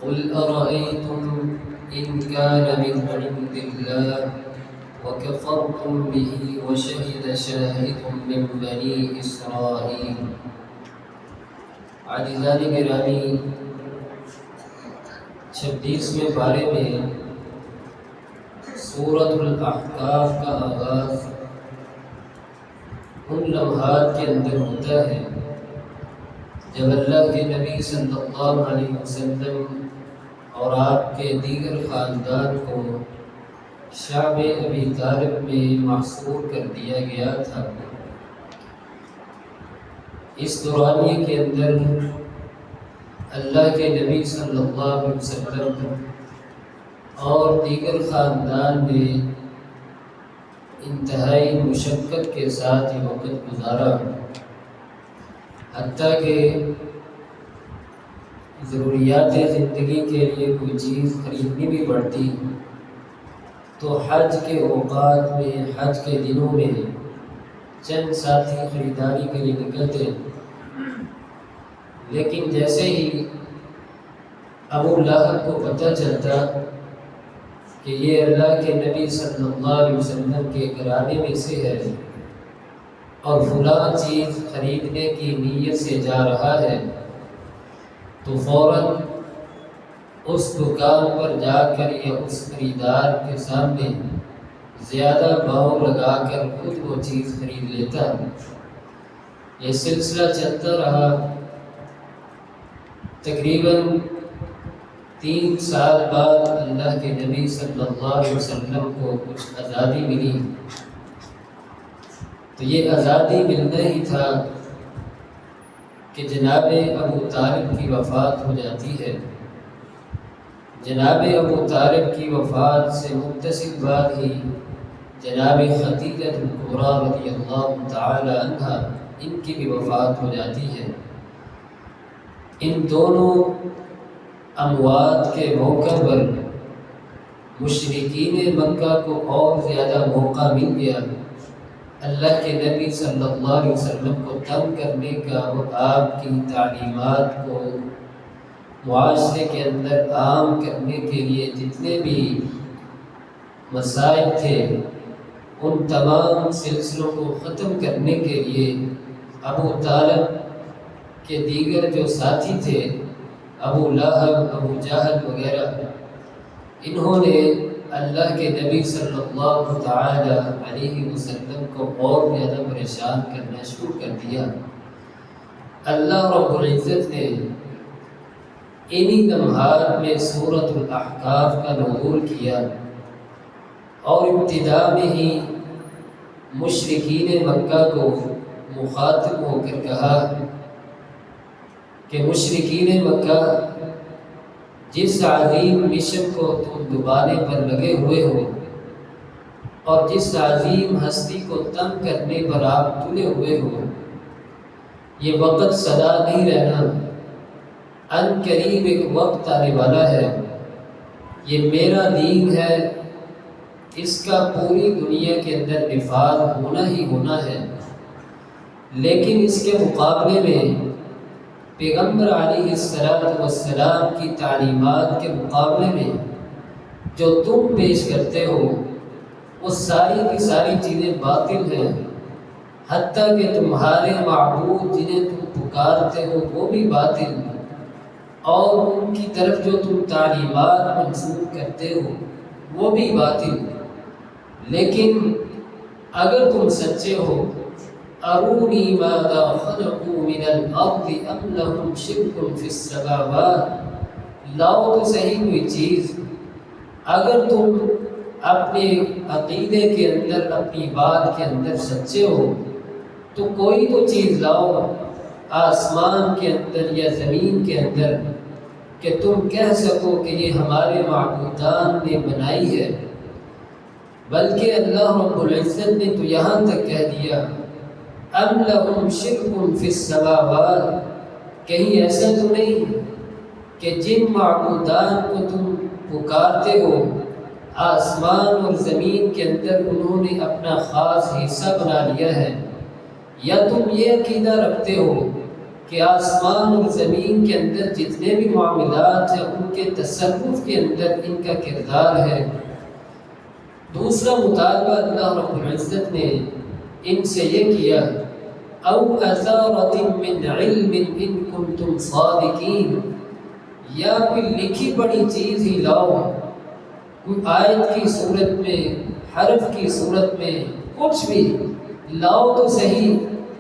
قل أرأيتم إن كان من عند الله وكفرتم به وشهد شاهد من بني إسرائيل. عزیزان گرامی، 26ویں پارے میں سورۃ الاحقاف کا آغاز ان لمحات کے اندر ہوتا ہے جب اللہ کے نبی صلی اللہ علیہ وسلم اور آپ کے دیگر خاندان کو شعب ابی طالب میں محصور کر دیا گیا تھا۔ اس دورانیے کے اندر اللہ کے نبی صلی اللہ علیہ وسلم اور دیگر خاندان نے انتہائی مشقت کے ساتھ یہ وقت گزارا، حتیٰ کہ ضروریات زندگی کے لیے کوئی چیز خریدنی بھی پڑتی تو حج کے اوقات میں، حج کے دنوں میں چند ساتھی خریداری کے لیے نکلتے، لیکن جیسے ہی ابو لہب کو پتہ چلتا کہ یہ اللہ کے نبی صلی اللہ علیہ وسلم کے گھرانے میں سے ہے اور فلاں چیز خریدنے کی نیت سے جا رہا ہے، تو فوراً اس دکان پر جا کر یا اس خریدار کے سامنے زیادہ بھاؤ لگا کر خود وہ چیز خرید لیتا۔ یہ سلسلہ چلتا رہا، تقریباً 3 سال بعد اللہ کے نبی صلی اللہ علیہ وسلم کو کچھ آزادی ملی، تو یہ آزادی ملنا ہی تھا کہ جناب ابو طالب کی وفات ہو جاتی ہے۔ جناب ابو طالب کی وفات سے متصل بعد ہی جناب خدیجہ الکبریٰ رضی اللہ تعالی عنہ ان کی بھی وفات ہو جاتی ہے۔ ان دونوں اموات کے موقع پر مشرکین مکہ کو اور زیادہ موقع مل گیا اللہ کے نبی صلی اللہ علیہ وسلم کو تنگ کرنے کا، اور آپ کی تعلیمات کو معاشرے کے اندر عام کرنے کے لیے جتنے بھی مسائل تھے ان تمام سلسلوں کو ختم کرنے کے لیے ابو طالب کے دیگر جو ساتھی تھے، ابو لہب، ابو جہل وغیرہ، انہوں نے اللہ کے نبی صلی اللہ تعالی علیہ وسلم کو اور زیادہ پریشان کرنا شروع کر دیا۔ اللہ رب العزت نے انہی لمحات میں سورۃ الاحقاف کا نزول کیا اور ابتدا میں ہی مشرکین مکہ کو مخاطب ہو کر کہا کہ مشرکین مکہ، جس عظیم مشن کو تم دبانے پر لگے ہوئے ہو اور جس عظیم ہستی کو تنگ کرنے پر آپ تلے ہوئے ہو، یہ وقت سدا نہیں رہنا، ان قریب ایک وقت آنے والا ہے، یہ میرا دین ہے، اس کا پوری دنیا کے اندر نفاذ ہونا ہی ہونا ہے، لیکن اس کے مقابلے میں پیغمبر علیہ السلام کی تعلیمات کے مقابلے میں جو تم پیش کرتے ہو وہ ساری کی ساری چیزیں باطل ہیں، حتیٰ کہ تمہارے معبود جنہیں تم پکارتے ہو وہ بھی باطل، اور ان کی طرف جو تم تعلیمات منسوب کرتے ہو وہ بھی باطل، لیکن اگر تم سچے ہو ارونی ماذا خلقوا من الارض ام لهم شرک فی السماوات، لاؤ تو صحیح کوئی چیز، اگر تم اپنے عقیدے کے اندر، اپنی بات کے اندر سچے ہو تو کوئی تو چیز لاؤ آسمان کے اندر یا زمین کے اندر کہ تم کہہ سکو کہ یہ ہمارے معبودان نے بنائی ہے۔ بلکہ اللہ رب العزت نے تو یہاں تک کہہ دیا ام لہم شرک فی السماوات، کہیں ایسا تو نہیں کہ جن معبودان کو تم پکارتے ہو آسمان اور زمین کے اندر انہوں نے اپنا خاص حصہ بنا لیا ہے، یا تم یہ عقیدہ رکھتے ہو کہ آسمان اور زمین کے اندر جتنے بھی معاملات ہیں ان کے تصرف کے اندر ان کا کردار ہے۔ دوسرا مطالبہ اللہ رب العزت نے ان سے یہ کیا، او اثارۃ من علم ان کنتم صادقین، یا کوئی لکھی پڑھی چیز ہی لاؤ، کوئی آیت کی صورت میں، حرف کی صورت میں، کچھ بھی لاؤ تو صحیح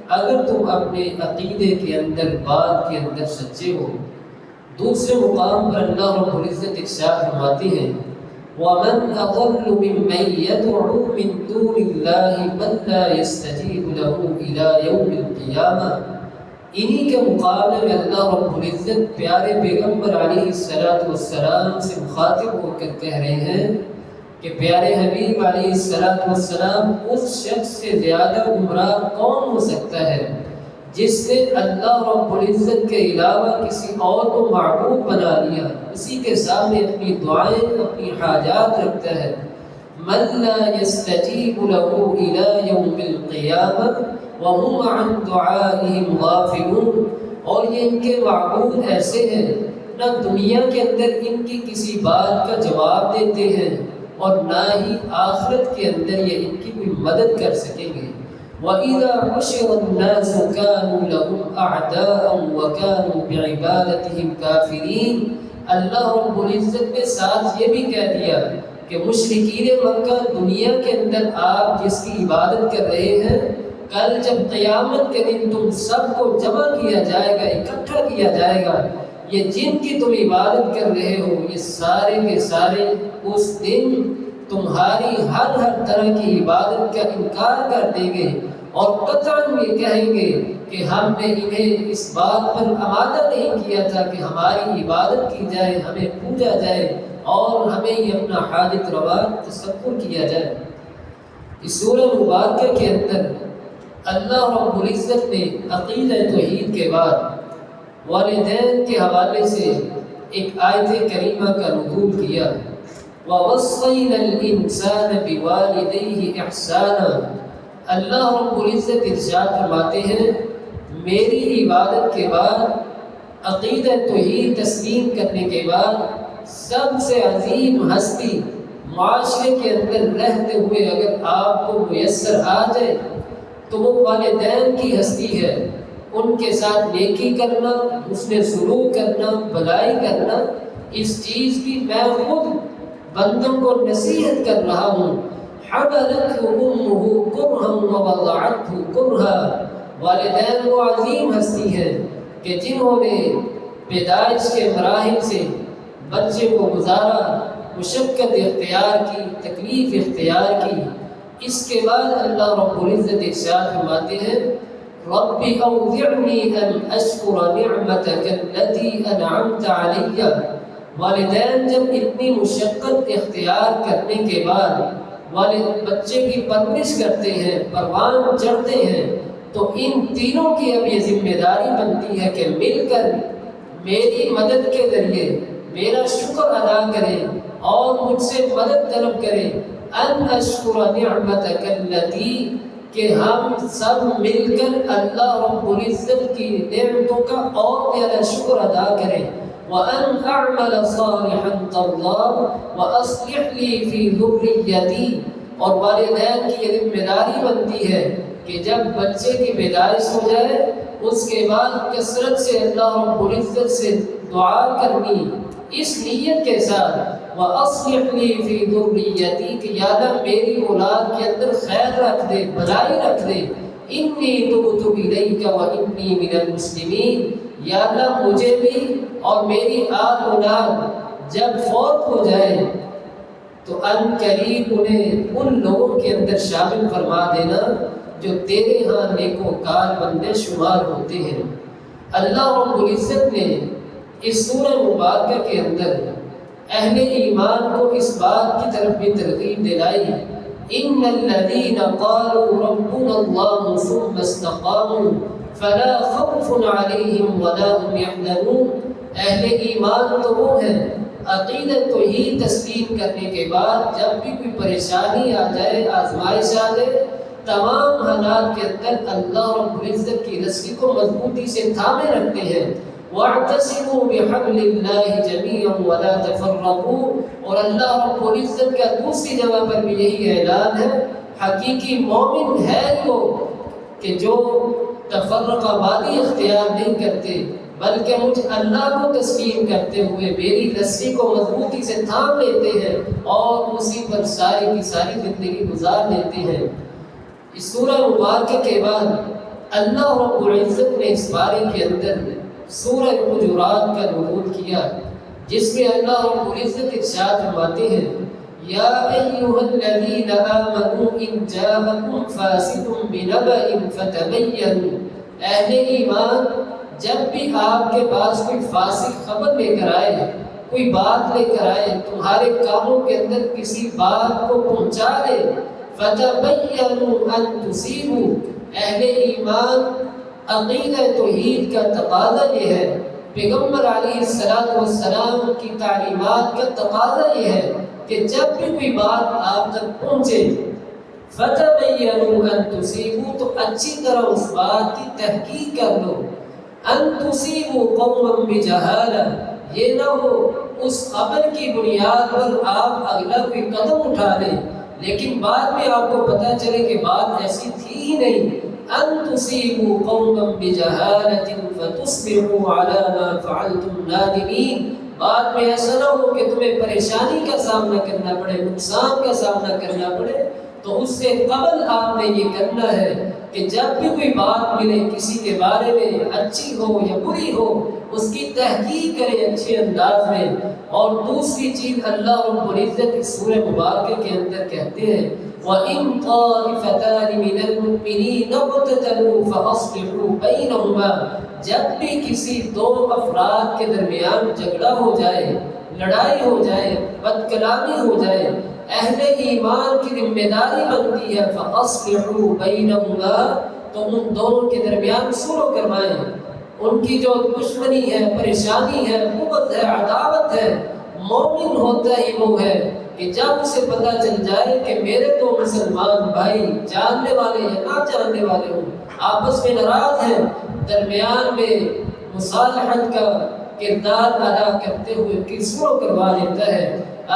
اگر تم اپنے عقیدے کے اندر، بات کے اندر سچے ہو۔ دوسرے مقام پر اللہ رب العزت ارشاد فرماتے ہیں، وَمَنْ أَضَلُّ مِمَّنْ يَدْعُو مِن دُونِ اللَّهِ مَن لَّا يَسْتَجِيبُ لَهُ إِلَىٰ يَوْمِ الْقِيَامَةِ۔ انہی کے مقابلے میں اللہ رب العزت پیارے پیغمبر علیہ السلام سے مخاطب ہو کر کہہ رہے ہیں کہ پیارے حبیب علیہ السلام، اس شخص سے زیادہ گمراہ کون ہو سکتا ہے جس نے اللہ رب العزت کے علاوہ کسی اور کو معبود بنا لیا، اسی کے سامنے اپنی دعائیں، اپنی حاجات رکھتا ہے۔ من لا يستجیب له الى یوم القیامہ وهم عن دعائهم غافلون، اور یہ ان کے معبود ایسے ہیں نہ دنیا کے اندر ان کی کسی بات کا جواب دیتے ہیں اور نہ ہی آخرت کے اندر یہ ان کی کوئی مدد کر سکیں گے۔ وَإِذَا حُشِرَ النَّاسُ كَانُوا لَهُمْ أَعْدَاءً وَكَانُوا بِعِبَادَتِهِمْ كَافِرِينَ۔ اللہ رب العزت نے ساتھ یہ بھی کہہ دیا کہ مشرکین مکہ، دنیا کے اندر آپ جس کی عبادت کر رہے ہیں، کل جب قیامت کے دن تم سب کو جمع کیا جائے گا، اکٹھا کیا جائے گا، یہ جن کی تم عبادت کر رہے ہو یہ سارے کے سارے اس دن تمہاری ہر طرح کی عبادت کا انکار کر دیں گے اور قطعاً یہ کہیں گے کہ ہم نے انہیں اس بات پر آمادہ نہیں کیا تھا کہ ہماری عبادت کی جائے، ہمیں پوجا جائے اور ہمیں یہ اپنا حاجت روا تصور کیا جائے۔ اس سورہ مبارکہ کے اندر اللہ رب العزت نے عقیدہ توحید کے بعد والدین کے حوالے سے ایک آیت کریمہ کا نزول کیا، وَوَصَّيْنَا الْإِنسَانَ بِوَالِدَيْهِ إِحْسَانًا۔ اللہ رب العزت ارشاد فرماتے ہیں، میری عبادت کے بعد، عقیدہ توحید تسلیم کرنے کے بعد، سب سے عظیم ہستی معاشرے کے اندر رہتے ہوئے اگر آپ کو میسر آ جائے تو وہ والدین کی ہستی ہے۔ ان کے ساتھ نیکی کرنا، حسن سلوک کرنا، بھلائی کرنا، اس چیز کی میں خود بندوں کو نصیحت کر رہا ہوں۔ حملته امه کرہا ووضعته کرہا۔ والدین وہ عظیم ہستی ہے کہ جنہوں نے پیدائش کے مراحل سے بچے کو گزارا، مشقت اختیار کی، تکلیف اختیار کی، اس کے بعد اللہ رب العزت ارشاد فرماتے ہیں، رب اوزعنی ان اشکر نعمتک التي انعمت علی۔ والدین جب اتنی مشقت اختیار کرنے کے بعد والد بچے کی پرورش کرتے ہیں، پروان چڑھتے ہیں، تو ان تینوں کی اب یہ ذمہ داری بنتی ہے کہ مل کر میری مدد کے ذریعے میرا شکر ادا کریں اور مجھ سے مدد طلب کریں۔ ان اشکر نعمتک التی، کہ ہم سب مل کر اللہ رب العزت کی نعمتوں کا اور زیادہ شکر ادا کریں۔ وَأَنْ أَعْمَلَ صَالِحًا تَرْضَاهُ وَأَصْلِحْ لِي فِي ذُرِّيَّتِي۔ اور والدین کی یہ ذمہ داری بنتی ہے کہ جب بچے کی پیدائش ہو جائے اس کے بعد کثرت سے اللہ رب العزت سے دعا کرنی، اس نیت کے ساتھ وَأَصْلِحْ لِي فِي ذُرِّيَّتِي، کہ یا اللہ میری اولاد کے اندر خیر رکھ دے، بھلائی رکھ دے۔ اِنِّي تُبْتُ إِلَيْكَ وَإِنِّي مِنَ الْمُسْلِمِينَ، یا اللہ مجھے بھی اور میری آل اولاد جب فوت ہو جائے تو ان قریب انہیں ان لوگوں کے اندر شامل فرما دینا جو تیرے ہاں نیکوکار بندے شمار ہوتے ہیں۔ اللہ رب العزت نے اس سورہ مبارکہ کے اندر اہل ایمان کو اس بات کی طرف بھی ترغیب دلائی، ان الذین قالوا ربنا اللہ ثم استقاموا فلا خوف علیہم ولا هم يحزنون۔ اہل ایمان تو وہ ہیں عقیدہ توحید تسلیم کرنے کے بعد جب بھی کوئی پریشانی آ جائے، آزمائش آ جائے، تمام حالات کے اندر اللہ رب العزت کی رسی کو مضبوطی سے تھامے رکھتے ہیں۔ وَاعْتَصِمُوا بِحَبْلِ اللَّهِ جَمِيعًا وَلَا تَفَرَّقُوا، اور اللہ رب العزت کا دوسری جگہ پر بھی یہی اعلان ہے، حقیقی مومن ہے وہ کہ جو تفرقہ وادی اختیار نہیں کرتے بلکہ مجھ اللہ کو تسلیم کرتے ہوئے میری رسی کو مضبوطی سے تھام لیتے ہیں اور اسی پر ساری کی ساری زندگی گزار لیتے ہیں۔ اس سورہ مبارکہ کے بعد اللہ رب العزت نے اس بارے کے اندر سورہ حجرات کا نزول کیا، جس میں اللہ رب العزت ارشاد فرماتے ہیں، یا ایھا الذین آمنوا ان جاءکم فاسق بنبأ فتبینوا، اہل ایمان جب بھی آپ کے پاس کوئی فاسق خبر لے کر آئے، کوئی بات لے کر آئے، تمہارے کانوں کے اندر کسی بات کو پہنچا دے، فتبینوا ان تصیبوا، اہل ایمان عقیدہ توحید کا تقاضا یہ ہے، پیغمبر علیہ السلام کی تعلیمات کا تقاضا یہ ہے کہ جب بھی کوئی بات آپ تک پہنچے فتبینوا ان تصیبوا، تو اچھی طرح اس بات کی تحقیق کر لو، ان تصیبوا قوما بجہالہ، یہ نہ ہو اس خبر کی بنیاد پر آپ اگلا کوئی قدم اٹھا لیں لیکن بعد میں آپ کو پتہ چلے کہ بات ایسی تھی ہی نہیں، ان تصیبوا قوما بجہالۃ فتصبحوا علی ما فعلتم نادمین، بعد میں ایسا نہ ہو کہ تمہیں پریشانی کا سامنا کرنا پڑے، نقصان کا سامنا کرنا پڑے۔ تو اس سے قبل آپ نے یہ کرنا ہے کہ جب بھی کوئی بات ملے کسی کے بارے میں، اچھی ہو یا بری ہو، اس کی تحقیق کریں اچھے انداز میں۔ اور دوسری چیز اللہ رب العزت اس سورہ مبارکہ کے اندر کہتے ہیں، وَإِن طَائِفَتَانِ مِنَ الْمُؤْمِنِينَ اقْتَتَلُوا فَأَصْلِحُوا بَيْنَهُمَا، جب بھی کسی دو افراد کے درمیان جھگڑا ہو جائے، لڑائی ہو جائے، بد کلامی ہو جائے، اہل ایمان کی ذمہ داری بنتی ہے فَأَصْلِحُوا بَيْنَهُمَا، تو ان دونوں کے درمیان صلح کروائیں۔ ان کی جو دشمنی ہے، پریشانی ہے، بغض ہے، عداوت ہے، مومن ہوتا ہی وہ ہے کہ جب اسے پتہ چل جائے کہ میرے تو مسلمان بھائی جاننے والے یا نہ جاننے والے ہوں آپس میں ناراض ہیں، درمیان میں مصالحت کا کردار ادا کرتے ہوئے ان کی صلح کروا لیتا ہے۔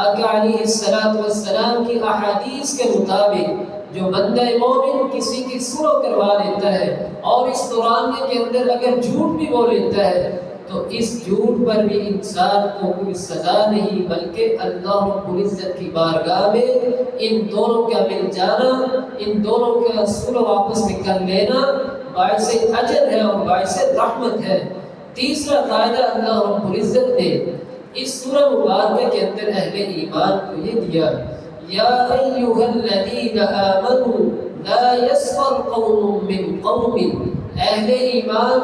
آقا علیہ السلام کی احادیث کے مطابق جو بندہ مومن کسی کی صلح کروا لیتا ہے اور اس دوران کے اندر اگر جھوٹ بھی بول لیتا ہے تو اس جھوٹ پر بھی انسان کو کوئی سزا نہیں، بلکہ اللہ رب العزت کی بارگاہ میں ان دونوں کا مل جانا، ان دونوں کا صلح آپس میں کر لینا باعث اجر ہے اور باعث رحمت ہے۔ تیسرا قاعدہ اللہ رب العزت نے اس سورہ مبارکہ کے اندر اہل ایمان کو یہ دیا، یا ایھا الذین آمنوا لا یسخر قوم من قوم، اہل ایمان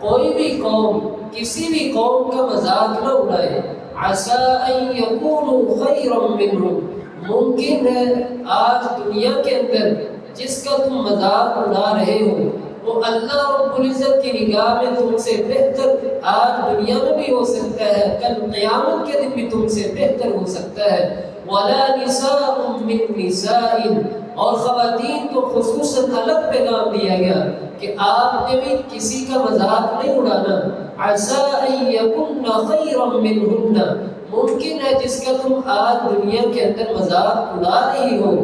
کوئی بھی قوم کسی بھی قوم کا مذاق نہ اڑائے، عسیٰ ان یکونوا خیرا منہم، ممکن ہے آج دنیا کے اندر جس کا تم مذاق اڑا رہے ہو وہ اللہ رب العزت کی نگاہ میں تم سے بہتر آج دنیا میں بھی ہو سکتا ہے، کل قیامت کے دن بھی تم سے بہتر ہو سکتا ہے۔ وَلَا نِسَاءٌ مِّن نِسَاءٍ، اور خواتین کو خصوصاً الگ پیغام دیا گیا کہ آپ نے بھی کسی کا مذاق نہیں اڑانا، عَسَىٰ أَن يَكُنَّ خَيْرًا مِّنْهُنَّ، ممکن ہے جس کا تم آج دنیا کے اندر مذاق اڑا رہی ہو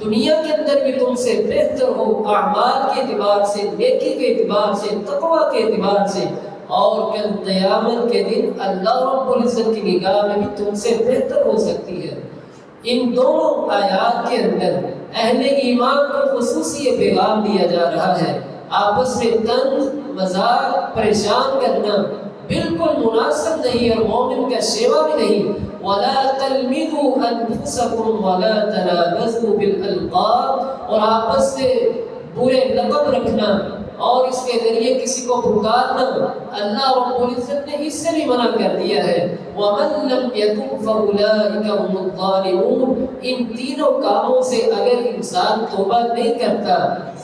دنیا کے اندر بھی تم سے بہتر ہو، اعمال کے اعتبار سے، نیکی کے اعتبار سے، تقویٰ کے اعتبار سے، اور کل قیامت کے دن اللہ رب العزت کی نگاہ میں بھی تم سے بہتر ہو سکتی ہے۔ ان دونوں آیات کے اندر اہل ایمان کو خصوصی یہ پیغام دیا جا رہا ہے، آپس میں طنز مذاق پریشان کرنا بالکل مناسب نہیں اور مومن کا شیوا بھی نہیں۔ وَلَا تَلْمِزُوا أَنفُسَكُمْ وَلَا تَنَابَزُوا بِالْأَلْقَابِ، اور آپس سے برے لقب رکھنا اور اس کے ذریعے کسی کو پکارنا اللہ رب العزت نے اس سے بھی منع کر دیا ہے۔ وَمَن لَّمْ يَتُبْ فَأُولَٰئِكَ هُمُ الظَّالِمُونَ، ان تینوں کاموں سے اگر انسان توبہ نہیں کرتا،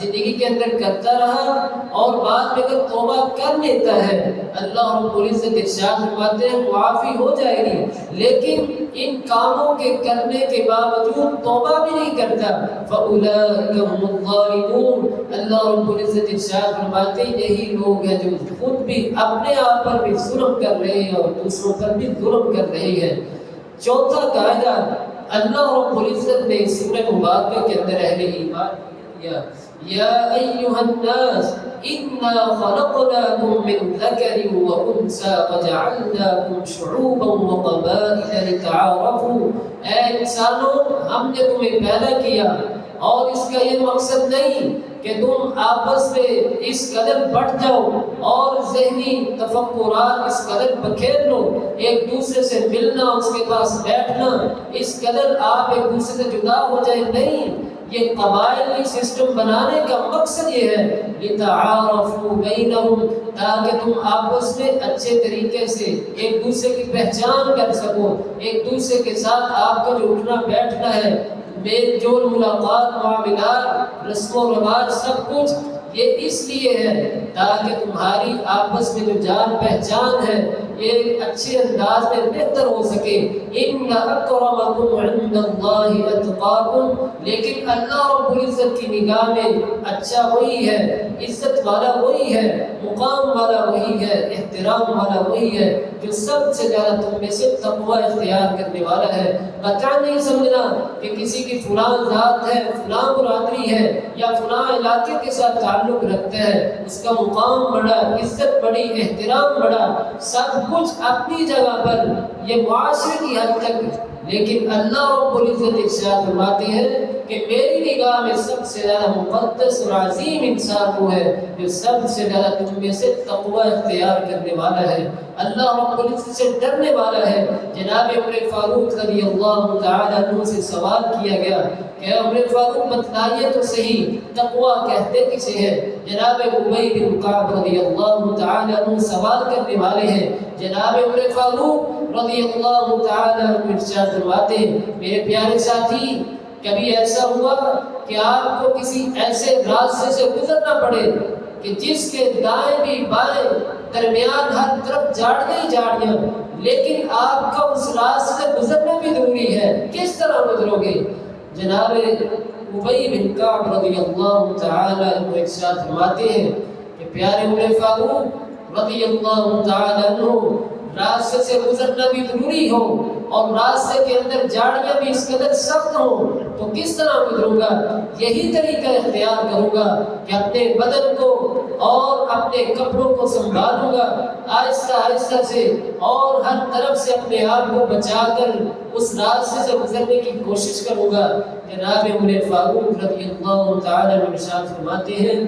زندگی کے اندر کرتا رہا اور بعد میں اگر توبہ کر لیتا ہے اللہ رب العزت ارشاد فرماتے ہیں معافی ہو جائے گی، لیکن ان کاموں کے کرنے کے باوجود توبہ بھی نہیں کرتا فَأُولَٰئِكَ هُمُ الظَّالِمُونَ۔ اللہ رب العزت ارشاد فرماتے ہیں یہی لوگ ہیں جو خود بھی اپنے آپ پر بھی ظلم کر رہے ہیں اور دوسروں پر بھی ظلم کر رہے ہیں۔ چوتھا قاعدہ اللہ رب العزت نے سورہ مبارکہ کے اندر اہل ایمان کو دیا، یا ایھا الناس انا خلقناکم من ذکر وانثی وجعلناکم شعوبا وقبائل لتعارفوا۔ اے انسانوں، ہم نے تمہیں پیدا کیا اور اس کا یہ مقصد نہیں کہ تم آپس میں اس قدر بٹ جاؤ اور ذہنی تفکرات اس قدر بکھیر لو، ایک دوسرے سے ملنا، اس کے پاس بیٹھنا، اس قدر آپ ایک دوسرے سے جدا ہو جائے، نہیں، یہ قبائلی سسٹم بنانے کا مقصد یہ ہے لِتَعَارَفُوا بَيْنَهُمْ، تاکہ تم آپس میں اچھے طریقے سے ایک دوسرے کی پہچان کر سکو، ایک دوسرے کے ساتھ آپ کا جو اٹھنا بیٹھنا ہے، میل جول، ملاقات، معاملات، رسم و رواج، سب کچھ یہ اس لیے ہے تاکہ تمہاری آپس میں جو جان پہچان ہے یہ اچھے انداز میں بہتر ہو سکے۔ ان اکرمکم عند اللہ اتقاکم، لیکن اللہ رب العزت کی نگاہ میں اچھا وہی ہے، عزت والا وہی ہے، مقام والا وہی ہے، احترام والا وہی ہے جو سب سے زیادہ تم میں سے تقوی اختیار کرنے والا ہے۔ بتا نہیں سمجھنا کہ کسی کی فلاں ذات ہے، فلاں برادری ہے یا فلاں علاقے کے ساتھ تعلق رکھتا ہے، اس کا مقام بڑا، عزت بڑی، احترام بڑا، سب کچھ اپنی جگہ پر یہ معاشرے کی حد تک، لیکن اللہ رب العزت ارشاد فرماتے ہیں کہ میری نگاہ میں سب سے زیادہ مقدس اور عظیم انسان وہ ہے جو سب سے زیادہ تم میں سے تقوی اختیار کرنے والا ہے، اللہ رب العزت سے ڈرنے والا ہے۔ جناب عمر فاروق رضی اللہ تعالیٰ عنہ سے سوال کیا گیا کہ عمر فاروق بتلائیے تو صحیح تقوی کہتے کسے ہیں؟ جناب ابی بن کعب رضی اللہ تعالیٰ عنہ سوال کرنے والے ہیں، جناب عمر فاروق رضی اللہ تعالیٰ عنہ ارشاد فرماتے ہیں میرے پیارے ساتھی، کبھی ایسا ہوا کہ آپ کو کسی ایسے راستے سے گزرنا پڑے کہ جس کے دائیں بھی بائیں درمیان ہر طرف جھاڑیاں ہی جھاڑیاں، لیکن آپ کا اس راستے سے گزرنا بھی ضروری ہے، کس طرح گزرو گے؟ جناب ابی بن کعب رضی اللہ تعالی عنہ ارشاد فرماتے ہیں کہ پیارے عمر فاروق رضی اللہ تعالی عنہ راستے سے گزرنا بھی ضروری ہو اور راستے کے اندر جھاڑیاں بھی اس قدر سخت ہوں تو کس طرح گزروں گا؟ یہی طریقہ اختیار کروں گا کہ اپنے بدن کو اور اپنے کپڑوں کو سنبھالوں گا آہستہ آہستہ سے اور ہر طرف سے اپنے آپ کو بچا کر اس راستے سے گزرنے کی کوشش کروں گا۔ جناب عمر فاروق رضی اللہ تعالیٰ عنہ ارشاد فرماتے ہیں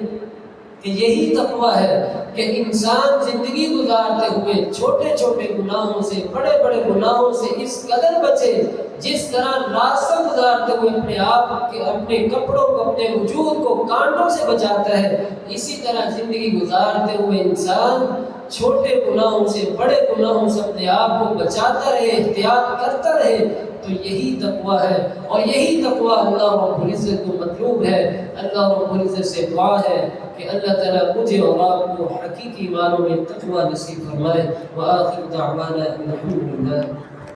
کہ یہی تقویٰ ہے کہ انسان زندگی گزارتے ہوئے چھوٹے چھوٹے گناہوں سے، بڑے بڑے گناہوں سے اس قدر بچے جس طرح راستہ گزارتے ہوئے اپنے آپ کے، اپنے کپڑوں کو، اپنے وجود کو کانٹوں سے بچاتا ہے، اسی طرح زندگی گزارتے ہوئے انسان چھوٹے گناہوں سے، بڑے گناہوں سے اپنے آپ کو بچاتا رہے، احتیاط کرتا رہے، تو یہی تقویٰ ہے اور یہی تقویٰ اللہ رب العزت کو مطلوب ہے۔ اللہ رب العزت سے دعا ہے کہ اللہ تعالیٰ مجھے اور آپ کو حقیقی معنوں میں تقویٰ نصیب فرمائے۔ وآخر دعوانا الحمدللہ۔